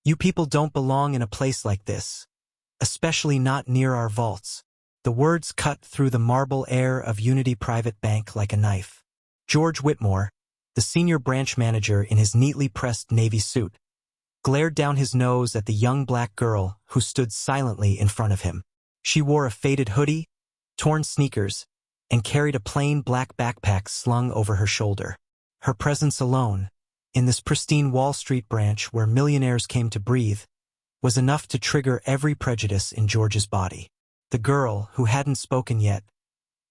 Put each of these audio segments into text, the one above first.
You people don't belong in a place like this, especially not near our vaults. The words cut through the marble air of Unity Private Bank like a knife. George Whitmore, the senior branch manager in his neatly pressed navy suit, glared down his nose at the young black girl who stood silently in front of him. She wore a faded hoodie, torn sneakers, and carried a plain black backpack slung over her shoulder. Her presence alone, in this pristine Wall Street branch where millionaires came to breathe, was enough to trigger every prejudice in George's body. The girl, who hadn't spoken yet,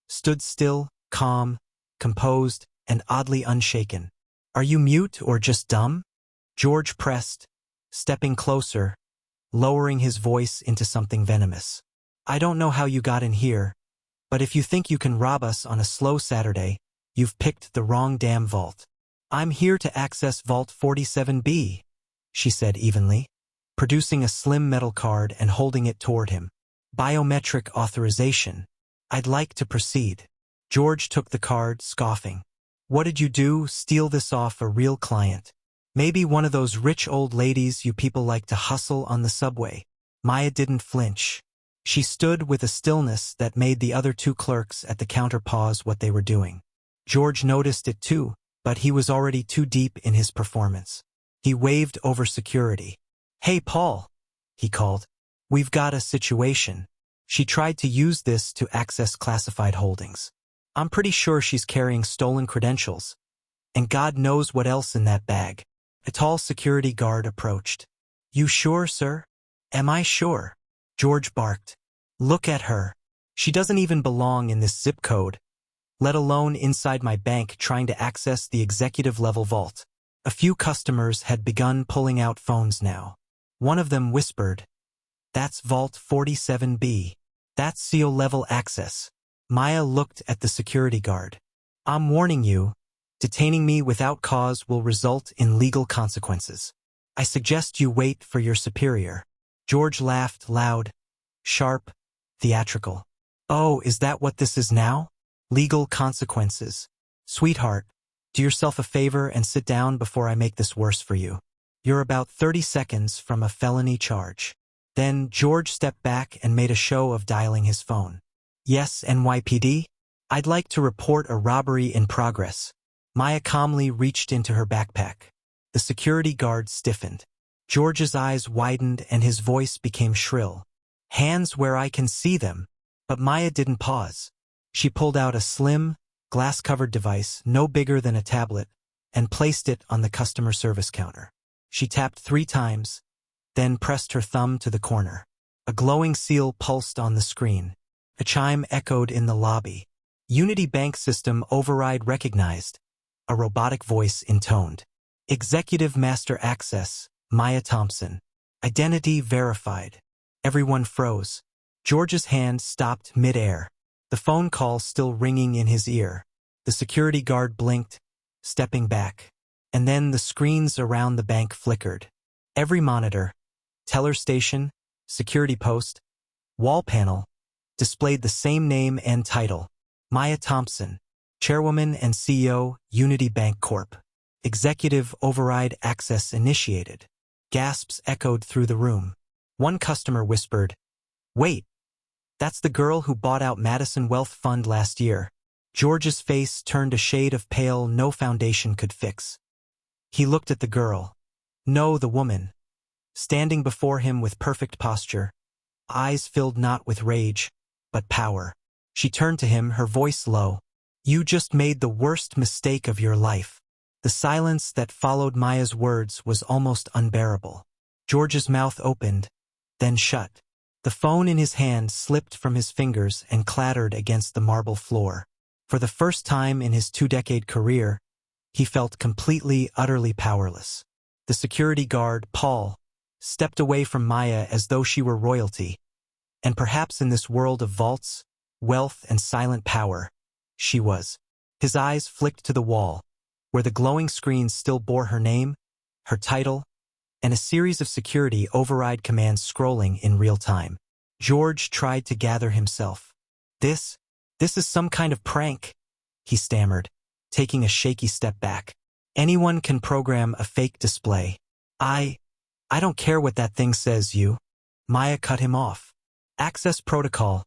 stood still, calm, composed, and oddly unshaken. "Are you mute or just dumb?" George pressed, stepping closer, lowering his voice into something venomous. "I don't know how you got in here, but if you think you can rob us on a slow Saturday, you've picked the wrong damn vault." "I'm here to access Vault 47B, she said evenly, producing a slim metal card and holding it toward him. "Biometric authorization. I'd like to proceed." George took the card, scoffing. "What did you do, steal this off a real client? Maybe one of those rich old ladies you people like to hustle on the subway?" Maya didn't flinch. She stood with a stillness that made the other two clerks at the counter pause what they were doing. George noticed it too, but he was already too deep in his performance. He waved over security. "Hey, Paul," he called. "We've got a situation. She tried to use this to access classified holdings. I'm pretty sure she's carrying stolen credentials, and God knows what else in that bag." A tall security guard approached. "You sure, sir?" "Am I sure?" George barked. "Look at her. She doesn't even belong in this zip code, let alone inside my bank trying to access the executive-level vault." A few customers had begun pulling out phones now. One of them whispered, "That's Vault 47B. That's CO-level access." Maya looked at the security guard. "I'm warning you, detaining me without cause will result in legal consequences. I suggest you wait for your superior." George laughed loud, sharp, theatrical. "Oh, is that what this is now? Legal consequences. Sweetheart, do yourself a favor and sit down before I make this worse for you. You're about 30 seconds from a felony charge." Then George stepped back and made a show of dialing his phone. "Yes, NYPD? I'd like to report a robbery in progress." Maya calmly reached into her backpack. The security guard stiffened. George's eyes widened and his voice became shrill. "Hands where I can see them." But Maya didn't pause. She pulled out a slim, glass-covered device no bigger than a tablet and placed it on the customer service counter. She tapped 3 times, then pressed her thumb to the corner. A glowing seal pulsed on the screen. A chime echoed in the lobby. "Unity Bank System Override Recognized," a robotic voice intoned. "Executive Master Access, Maya Thompson. Identity verified." Everyone froze. George's hand stopped mid-air, the phone call still ringing in his ear. The security guard blinked, stepping back. And then the screens around the bank flickered. Every monitor, teller station, security post, wall panel, displayed the same name and title. Maya Thompson, Chairwoman and CEO, Unity Bank Corp. Executive Override Access Initiated. Gasps echoed through the room. One customer whispered, "Wait, that's the girl who bought out Madison Wealth Fund last year." George's face turned a shade of pale no foundation could fix. He looked at the girl. No, the woman. Standing before him with perfect posture, eyes filled not with rage, but power. She turned to him, her voice low. "You just made the worst mistake of your life." The silence that followed Maya's words was almost unbearable. George's mouth opened, then shut. The phone in his hand slipped from his fingers and clattered against the marble floor. For the first time in his 2-decade career, he felt completely, utterly powerless. The security guard, Paul, stepped away from Maya as though she were royalty. And perhaps in this world of vaults, wealth, and silent power, she was. His eyes flicked to the wall, where the glowing screens still bore her name, her title, and a series of security override commands scrolling in real time. George tried to gather himself. This is some kind of prank," he stammered, taking a shaky step back. "Anyone can program a fake display. I don't care what that thing says, you. Maya cut him off. Access protocol.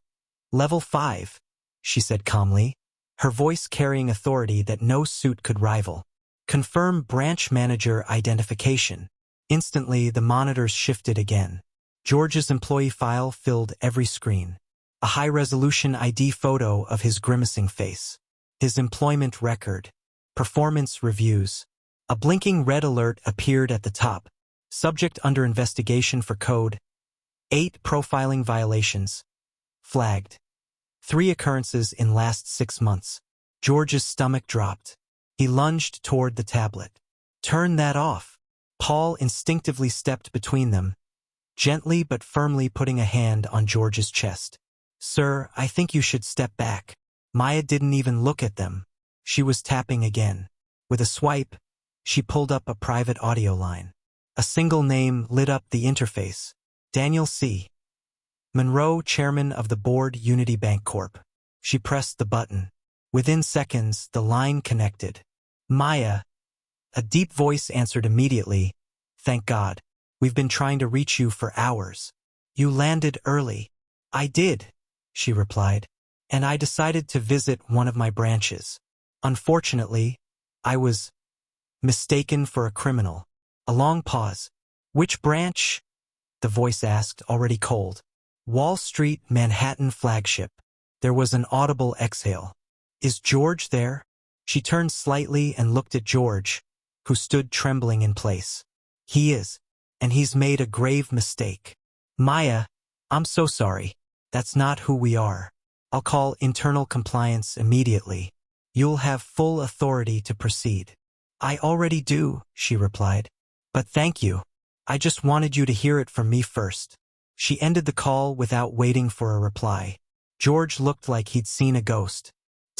Level 5, she said calmly, her voice carrying authority that no suit could rival. Confirm branch manager identification. Instantly, the monitors shifted again. George's employee file filled every screen. A high-resolution ID photo of his grimacing face. His employment record. Performance reviews. A blinking red alert appeared at the top. Subject under investigation for code. 8 profiling violations. Flagged. 3 occurrences in last 6 months. George's stomach dropped. He lunged toward the tablet. Turn that off. Paul instinctively stepped between them, gently but firmly putting a hand on George's chest. Sir, I think you should step back. Maya didn't even look at them. She was tapping again. With a swipe, she pulled up a private audio line. A single name lit up the interface. Daniel C. Monroe, chairman of the board, Unity Bank Corp. She pressed the button. Within seconds, the line connected. Maya. A deep voice answered immediately. Thank God. We've been trying to reach you for hours. You landed early. I did, she replied. And I decided to visit one of my branches. Unfortunately, I was mistaken for a criminal. A long pause. Which branch? The voice asked, already cold. Wall Street, Manhattan flagship. There was an audible exhale. Is George there? She turned slightly and looked at George, who stood trembling in place. He is, and he's made a grave mistake. Maya, I'm so sorry. That's not who we are. I'll call internal compliance immediately. You'll have full authority to proceed. I already do, she replied. But thank you. I just wanted you to hear it from me first. She ended the call without waiting for a reply. George looked like he'd seen a ghost.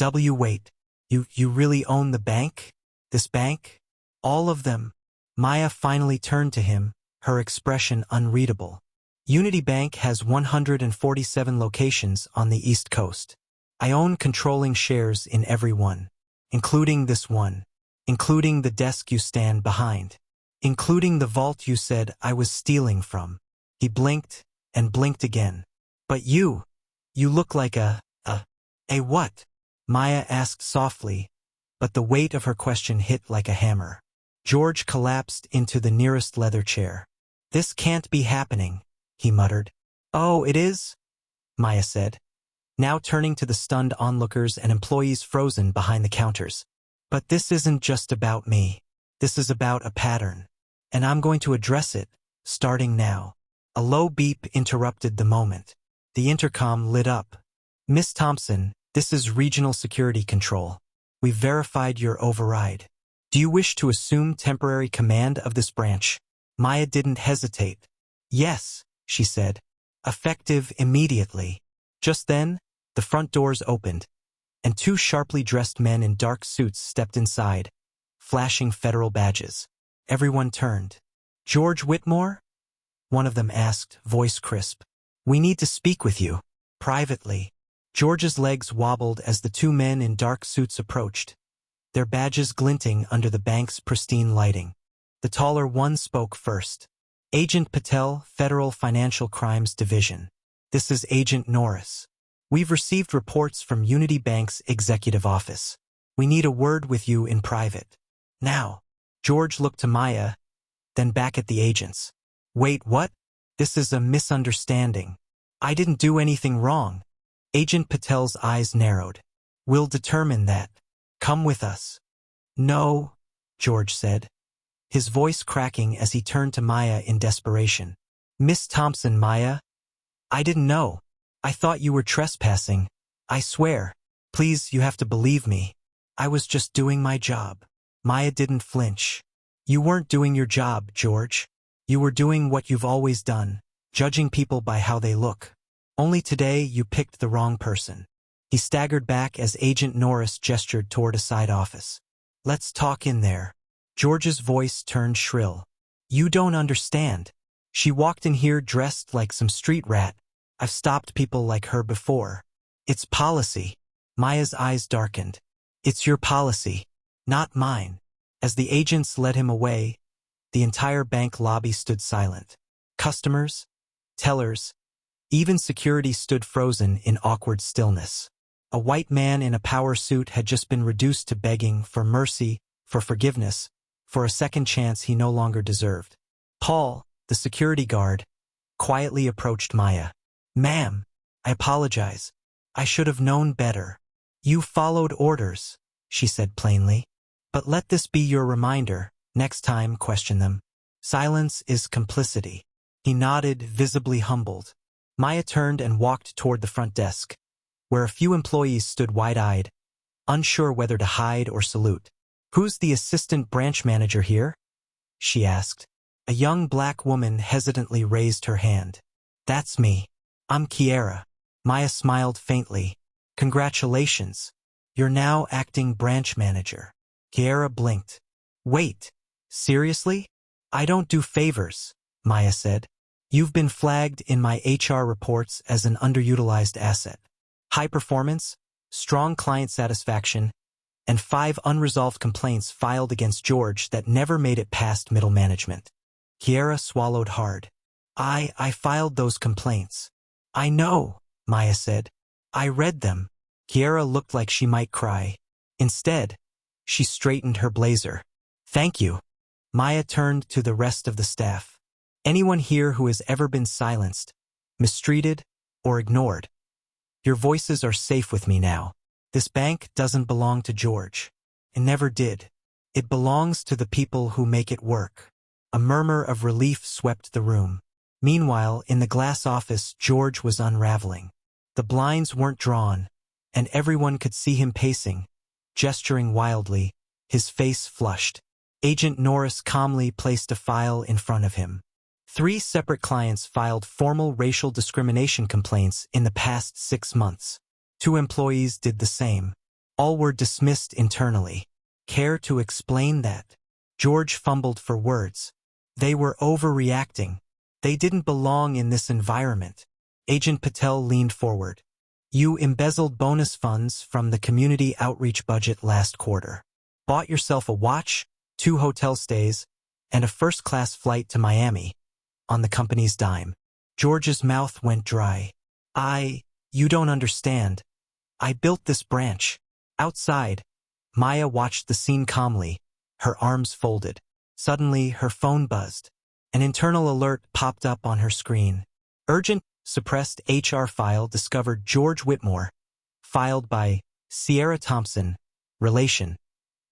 Wait. You really own the bank? This bank? All of them? Maya finally turned to him, her expression unreadable. Unity Bank has 147 locations on the East Coast. I own controlling shares in every one, including this one, including the desk you stand behind, including the vault you said I was stealing from. He blinked and blinked again. But you look like a what? Maya asked softly, but the weight of her question hit like a hammer. George collapsed into the nearest leather chair. This can't be happening, he muttered. Oh, it is? Maya said, now turning to the stunned onlookers and employees frozen behind the counters. But this isn't just about me. This is about a pattern. And I'm going to address it, starting now. A low beep interrupted the moment. The intercom lit up. Miss Thompson, this is Regional Security Control. We've verified your override. Do you wish to assume temporary command of this branch? Maya didn't hesitate. Yes, she said. Effective immediately. Just then, the front doors opened, and 2 sharply dressed men in dark suits stepped inside, flashing federal badges. Everyone turned. George Whitmore? One of them asked, voice crisp. We need to speak with you. Privately. George's legs wobbled as the 2 men in dark suits approached, their badges glinting under the bank's pristine lighting. The taller one spoke first. Agent Patel, Federal Financial Crimes Division. This is Agent Norris. We've received reports from Unity Bank's executive office. We need a word with you in private. Now. George looked to Maya, then back at the agents. Wait, what? This is a misunderstanding. I didn't do anything wrong. Agent Patel's eyes narrowed. We'll determine that. Come with us. No, George said, his voice cracking as he turned to Maya in desperation. Miss Thompson, Maya? I didn't know. I thought you were trespassing. I swear. Please, you have to believe me. I was just doing my job. Maya didn't flinch. You weren't doing your job, George. You were doing what you've always done, judging people by how they look. Only today you picked the wrong person. He staggered back as Agent Norris gestured toward a side office. Let's talk in there. George's voice turned shrill. You don't understand. She walked in here dressed like some street rat. I've stopped people like her before. It's policy. Maya's eyes darkened. It's your policy, not mine. As the agents led him away, The entire bank lobby stood silent. Customers, tellers, even security stood frozen in awkward stillness. A white man in a power suit had just been reduced to begging for mercy, for forgiveness, for a second chance he no longer deserved. Paul, the security guard, quietly approached Maya. "Ma'am, I apologize. I should have known better." "You followed orders," she said plainly. "But let this be your reminder. Next time, question them. Silence is complicity." He nodded, visibly humbled. Maya turned and walked toward the front desk, where a few employees stood wide-eyed, unsure whether to hide or salute. "Who's the assistant branch manager here?" she asked. A young black woman hesitantly raised her hand. "That's me. I'm Kiera." Maya smiled faintly. "Congratulations. You're now acting branch manager." Kiera blinked. "Wait, seriously? I don't do favors," Maya said. "You've been flagged in my HR reports as an underutilized asset. High performance, strong client satisfaction, and 5 unresolved complaints filed against George that never made it past middle management." Kiera swallowed hard. I filed those complaints." "I know," Maya said. "I read them." Kiera looked like she might cry. Instead, she straightened her blazer. "Thank you." Maya turned to the rest of the staff. "Anyone here who has ever been silenced, mistreated, or ignored? Your voices are safe with me now. This bank doesn't belong to George. It never did. It belongs to the people who make it work." A murmur of relief swept the room. Meanwhile, in the glass office, George was unraveling. The blinds weren't drawn, and everyone could see him pacing, gesturing wildly, his face flushed. Agent Norris calmly placed a file in front of him. 3 separate clients filed formal racial discrimination complaints in the past 6 months. 2 employees did the same. All were dismissed internally. "Care to explain that?" George fumbled for words. "They were overreacting. They didn't belong in this environment." Agent Patel leaned forward. "You embezzled bonus funds from the community outreach budget last quarter. Bought yourself a watch, 2 hotel stays, and a first-class flight to Miami, on the company's dime." George's mouth went dry. You don't understand. I built this branch." Outside, Maya watched the scene calmly, her arms folded. Suddenly, her phone buzzed. An internal alert popped up on her screen. Urgent, suppressed HR file discovered George Whitmore, filed by Sierra Thompson, relation,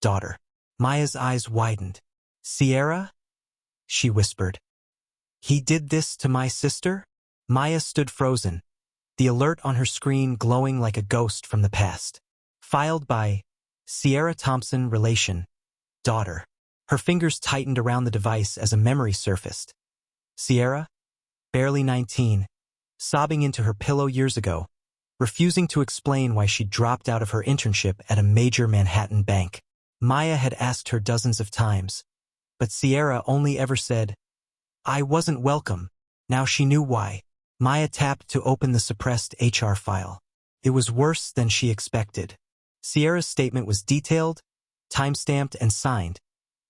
daughter. Maya's eyes widened. "Sierra?" she whispered. "He did this to my sister?" Maya stood frozen, the alert on her screen glowing like a ghost from the past. Filed by Sierra Thompson, relation, daughter. Her fingers tightened around the device as a memory surfaced. Sierra, barely 19, sobbing into her pillow years ago, refusing to explain why she dropped out of her internship at a major Manhattan bank. Maya had asked her dozens of times, but Sierra only ever said, "I wasn't welcome." Now she knew why. Maya tapped to open the suppressed HR file. It was worse than she expected. Sierra's statement was detailed, time-stamped, and signed,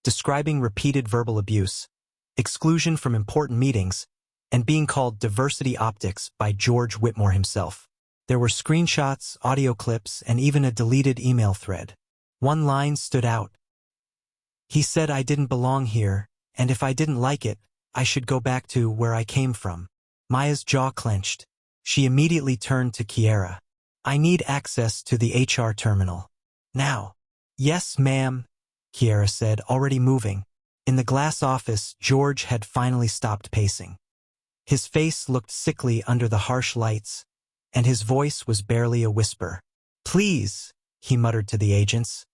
describing repeated verbal abuse, exclusion from important meetings, and being called diversity optics by George Whitmore himself. There were screenshots, audio clips, and even a deleted email thread. One line stood out. "He said I didn't belong here, and if I didn't like it, I should go back to where I came from." Maya's jaw clenched. She immediately turned to Kiera. "I need access to the HR terminal. Now." "Yes, ma'am," Kiera said, already moving. In the glass office, George had finally stopped pacing. His face looked sickly under the harsh lights, and his voice was barely a whisper. "Please," he muttered to the agents.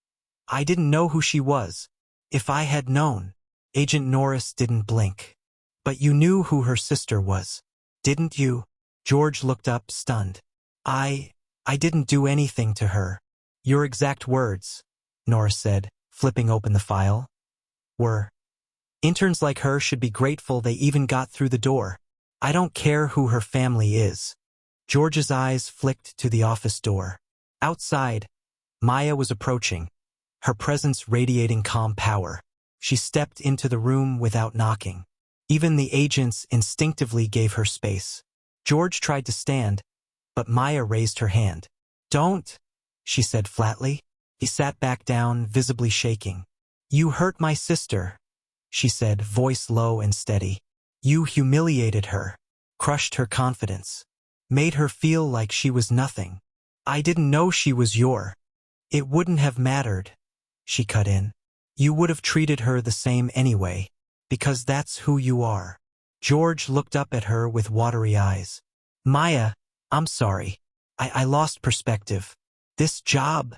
"I didn't know who she was. If I had known." Agent Norris didn't blink. "But you knew who her sister was, didn't you?" George looked up, stunned. I didn't do anything to her." "Your exact words," Norris said, flipping open the file, "were, interns like her should be grateful they even got through the door. I don't care who her family is." George's eyes flicked to the office door. Outside, Maya was approaching, her presence radiating calm power. She stepped into the room without knocking. Even the agents instinctively gave her space. George tried to stand, but Maya raised her hand. "Don't," she said flatly. He sat back down, visibly shaking. "You hurt my sister," she said, voice low and steady. "You humiliated her, crushed her confidence, made her feel like she was nothing. I didn't know she was your." "It wouldn't have mattered," she cut in. "You would have treated her the same anyway, because that's who you are." George looked up at her with watery eyes. "Maya, I'm sorry. I lost perspective. This job,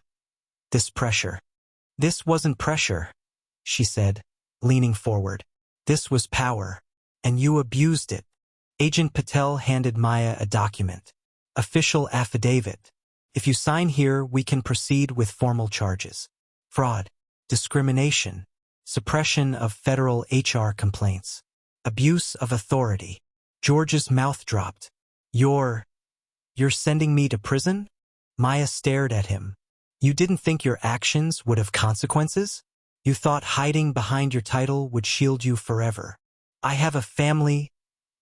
this pressure." "This wasn't pressure," she said, leaning forward. "This was power, and you abused it." Agent Patel handed Maya a document. "Official affidavit. If you sign here, we can proceed with formal charges. Fraud, discrimination, suppression of federal HR complaints, abuse of authority." George's mouth dropped. You're sending me to prison?" Maya stared at him. "You didn't think your actions would have consequences? You thought hiding behind your title would shield you forever. I have a family,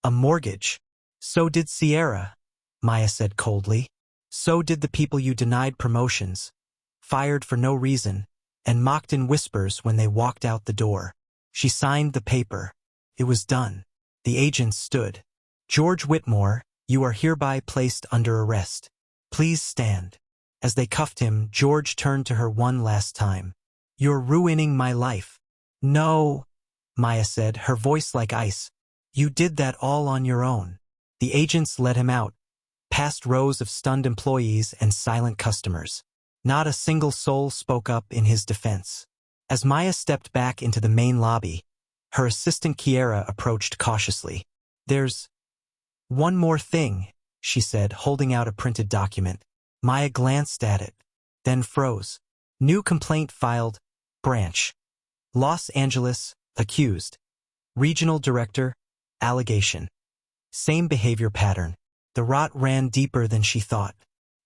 a mortgage." "So did Sierra," Maya said coldly. "So did the people you denied promotions, fired for no reason, and mocked in whispers when they walked out the door." She signed the paper. It was done. The agents stood. "George Whitmore, you are hereby placed under arrest. Please stand." As they cuffed him, George turned to her one last time. "You're ruining my life." "No," Maya said, her voice like ice. "You did that all on your own." The agents led him out, past rows of stunned employees and silent customers. Not a single soul spoke up in his defense. As Maya stepped back into the main lobby, her assistant Kiera approached cautiously. "There's one more thing," she said, holding out a printed document. Maya glanced at it, then froze. "New complaint filed, branch. Los Angeles, accused. Regional director, allegation. Same behavior pattern." The rot ran deeper than she thought.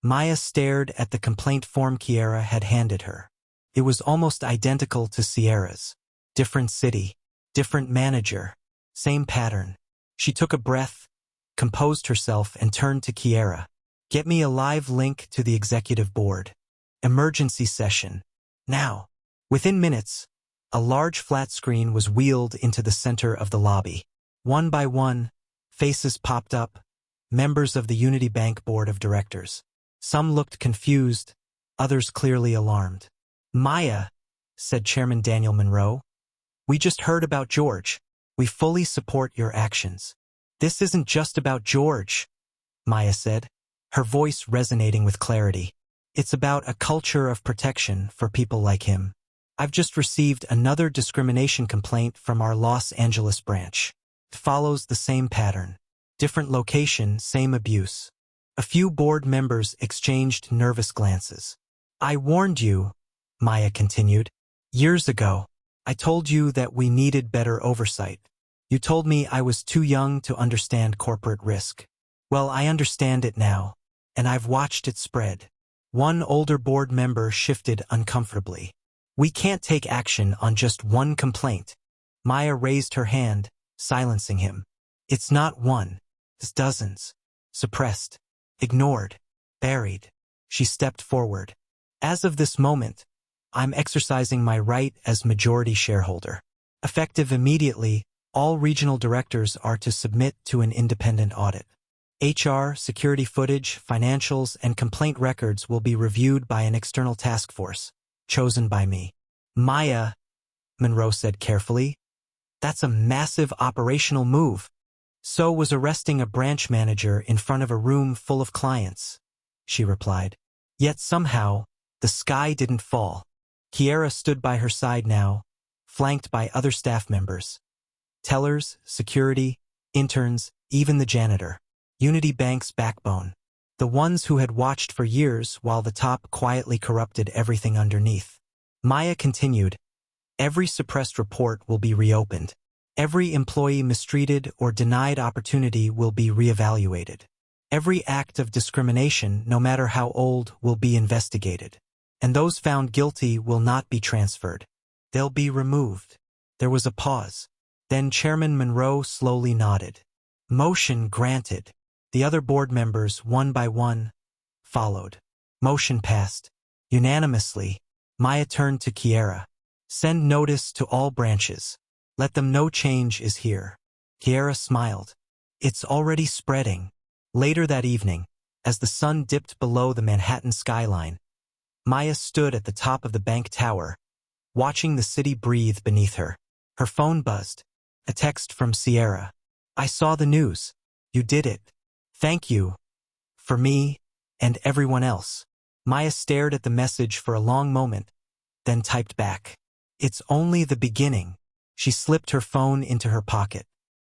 Maya stared at the complaint form Kiera had handed her. It was almost identical to Sierra's. Different city, different manager, same pattern. She took a breath, composed herself, and turned to Kiera. "Get me a live link to the executive board. Emergency session. Now." Within minutes, a large flat screen was wheeled into the center of the lobby. One by one, faces popped up, members of the Unity Bank Board of Directors. Some looked confused, others clearly alarmed. "Maya," said Chairman Daniel Monroe, "we just heard about George. We fully support your actions." "This isn't just about George," Maya said, her voice resonating with clarity. "It's about a culture of protection for people like him. I've just received another discrimination complaint from our Los Angeles branch. It follows the same pattern. Different location, same abuse." A few board members exchanged nervous glances. "I warned you," Maya continued. "Years ago, I told you that we needed better oversight. You told me I was too young to understand corporate risk. Well, I understand it now, and I've watched it spread." One older board member shifted uncomfortably. "We can't take action on just one complaint." Maya raised her hand, silencing him. "It's not one. It's dozens. Suppressed, ignored, buried." She stepped forward. "As of this moment, I'm exercising my right as majority shareholder. Effective immediately, all regional directors are to submit to an independent audit. HR, security footage, financials, and complaint records will be reviewed by an external task force, chosen by me." "Maya," Monroe said carefully, "that's a massive operational move." "So was arresting a branch manager in front of a room full of clients," she replied. Yet somehow, the sky didn't fall. Kiera stood by her side now, flanked by other staff members. Tellers, security, interns, even the janitor. Unity Bank's backbone. The ones who had watched for years while the top quietly corrupted everything underneath. Maya continued, "Every suppressed report will be reopened. Every employee mistreated or denied opportunity will be reevaluated. Every act of discrimination, no matter how old, will be investigated. And those found guilty will not be transferred. They'll be removed." There was a pause. Then Chairman Monroe slowly nodded. Motion granted. The other board members, one by one, followed. Motion passed. Unanimously, Maya turned to Kiera. Send notice to all branches. Let them know change is here. Kiera smiled. It's already spreading. Later that evening, as the sun dipped below the Manhattan skyline, Maya stood at the top of the bank tower, watching the city breathe beneath her. Her phone buzzed. A text from Sierra. I saw the news. You did it. Thank you. For me and everyone else. Maya stared at the message for a long moment, then typed back. It's only the beginning. She slipped her phone into her pocket.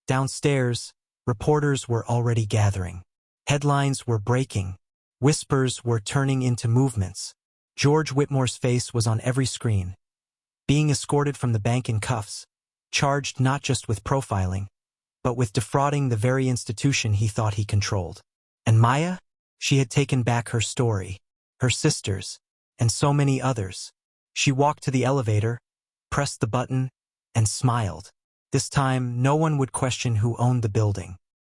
Downstairs, reporters were already gathering. Headlines were breaking. Whispers were turning into movements. George Whitmore's face was on every screen. Being escorted from the bank in cuffs, charged not just with profiling, but with defrauding the very institution he thought he controlled. And Maya? She had taken back her story, her sisters, and so many others. She walked to the elevator, pressed the button, and smiled. This time, no one would question who owned the building.